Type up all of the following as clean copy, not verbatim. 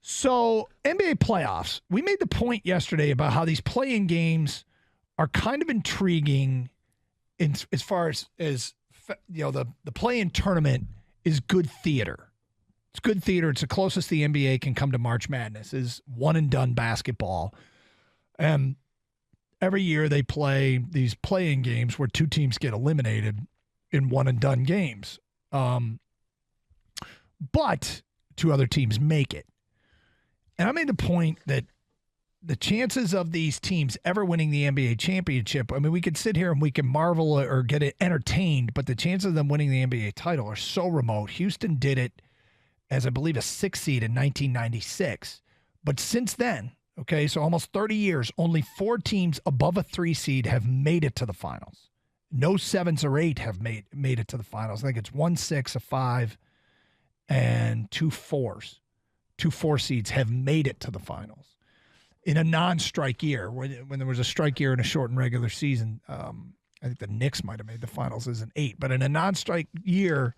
So, NBA playoffs. We made the point yesterday about how these play-in games are kind of intriguing as far as the play-in tournament is good theater. It's good theater. It's the closest the NBA can come to March Madness, is one-and-done basketball. And every year they play these play-in games where two teams get eliminated in one-and-done games. But two other teams make it. And I made the point that the chances of these teams ever winning the NBA championship, I mean, we could sit here and we can marvel or get it entertained, but the chances of them winning the NBA title are so remote. Houston did it as, I believe, a 6 seed in 1996. But since then, okay, so almost 30 years, only 4 teams above a 3 seed have made it to the finals. No 7s or 8 have made it to the finals. I think it's 1 6, a 5, and 2 4s. 2 4 seeds have made it to the finals in a non-strike year. When there was a strike year in a shortened regular season, I think the Knicks might have made the finals as an 8. But in a non-strike year,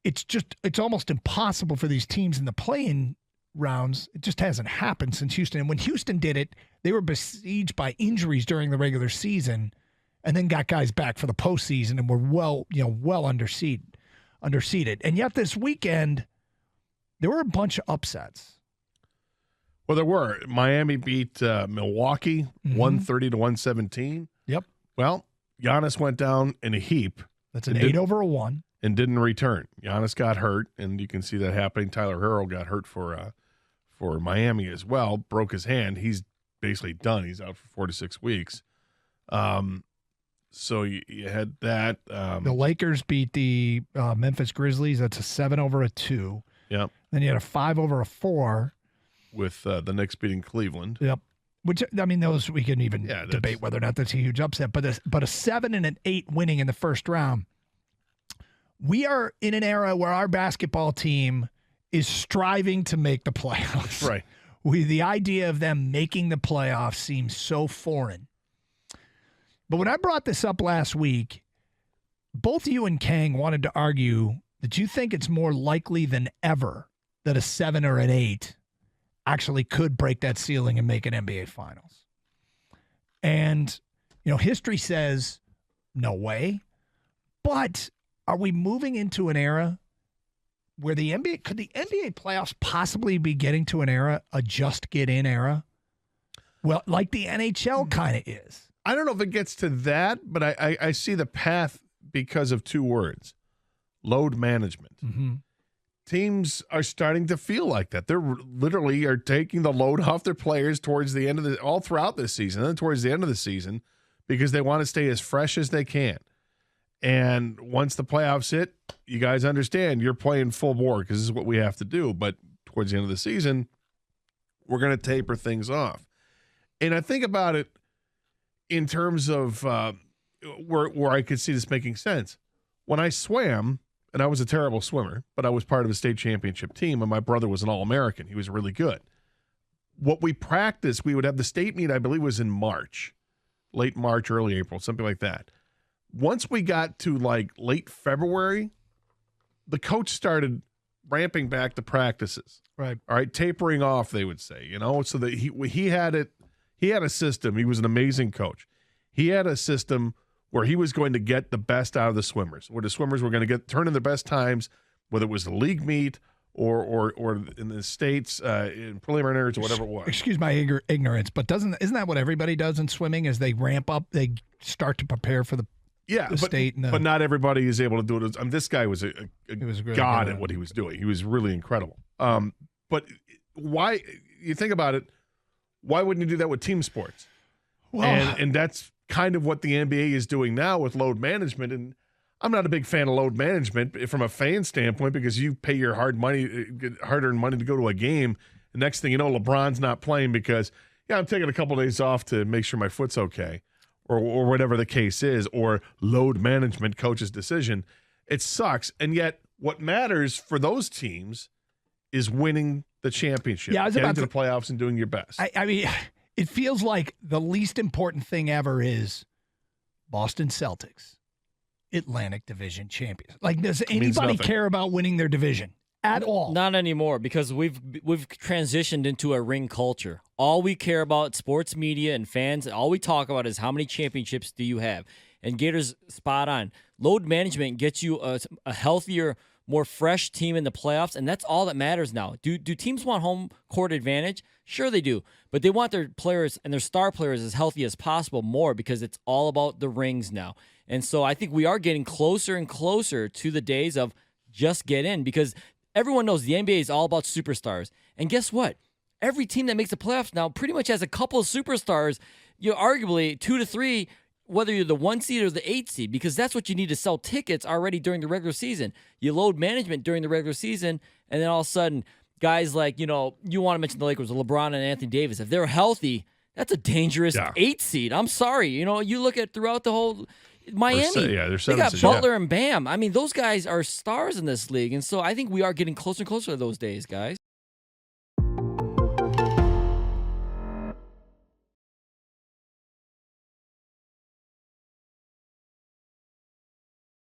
it's almost impossible for these teams in the play-in rounds. It just hasn't happened since Houston. And when Houston did it, they were besieged by injuries during the regular season, and then got guys back for the postseason and were well underseeded. And yet this weekend, there were a bunch of upsets. Well, there were. Miami beat Milwaukee 130 to 117. Yep. Well, Giannis went down in a heap. That's an 8 over a 1. And didn't return. Giannis got hurt, and you can see that happening. Tyler Herro got hurt for Miami as well. Broke his hand. He's basically done. He's out for 4 to 6 weeks. So you had that. The Lakers beat the Memphis Grizzlies. That's a 7 over a 2. Yep. Then you had a 5 over a 4. With the Knicks beating Cleveland. Yep. Which, I mean, those we can even debate whether or not that's a huge upset. But a 7 and an 8 winning in the first round. We are in an era where our basketball team is striving to make the playoffs. Right. The idea of them making the playoffs seems so foreign. But when I brought this up last week, both you and Kang wanted to argue that you think it's more likely than ever that a 7 or an 8 actually could break that ceiling and make an NBA Finals. And, history says no way. But are we moving into an era where could the NBA playoffs possibly be getting to an era, a just get in era? Well, like the NHL kind of is. I don't know if it gets to that, but I see the path because of 2 words: load management. Mm-hmm. Teams are starting to feel like that. They're literally are taking the load off their players towards the end of all throughout this season, and then towards the end of the season, because they want to stay as fresh as they can. And once the playoffs hit, you guys understand you're playing full bore because this is what we have to do. But towards the end of the season, we're going to taper things off. And I think about it in terms of where I could see this making sense. When I swam, and I was a terrible swimmer, but I was part of a state championship team, and my brother was an All-American. He was really good. What we practiced, we would have the state meet, I believe was in March, late March, early April, something like that. Once we got to like late February, the coach started ramping back the practices. Right. All right, tapering off, they would say, so that he had it. He had a system. He was an amazing coach. He had a system where he was going to get the best out of the swimmers, where the swimmers were going to turn in their best times, whether it was the league meet or in the states in preliminaries or whatever it was. Excuse my ignorance, but isn't that what everybody does in swimming? As they ramp up, they start to prepare for the state. But not everybody is able to do it. This guy was a god at what he was doing. He was really incredible. But why, you think about it, why wouldn't you do that with team sports? Well, and that's kind of what the NBA is doing now with load management. And I'm not a big fan of load management from a fan standpoint, because you pay your hard-earned money to go to a game. The next thing you know, LeBron's not playing because, I'm taking a couple of days off to make sure my foot's okay, or whatever the case is, or load management, coach's decision. It sucks. And yet what matters for those teams is winning the championship, getting to the playoffs and doing your best. I mean, it feels like the least important thing ever is Boston Celtics, Atlantic Division champions. Like, does anybody care about winning their division? at all. Not anymore, because we've transitioned into a ring culture. All we care about, sports media and fans, all we talk about is how many championships do you have. And Gator's spot on. Load management gets you a healthier, more fresh team in the playoffs, and that's all that matters now. Do teams want home court advantage? Sure they do, but they want their players and their star players as healthy as possible more, because it's all about the rings now. And so I think we are getting closer and closer to the days of just get in, because everyone knows the NBA is all about superstars. And guess what? Every team that makes the playoffs now pretty much has a couple of superstars, arguably 2 to 3, whether you're the 1 seed or the 8 seed, because that's what you need to sell tickets already during the regular season. You load management during the regular season, and then all of a sudden, guys like, you want to mention the Lakers, LeBron and Anthony Davis, if they're healthy, that's a dangerous 8 seed. I'm sorry. You look at throughout the whole Miami. They're they got Butler and Bam. I mean, those guys are stars in this league. And so I think we are getting closer and closer to those days, guys.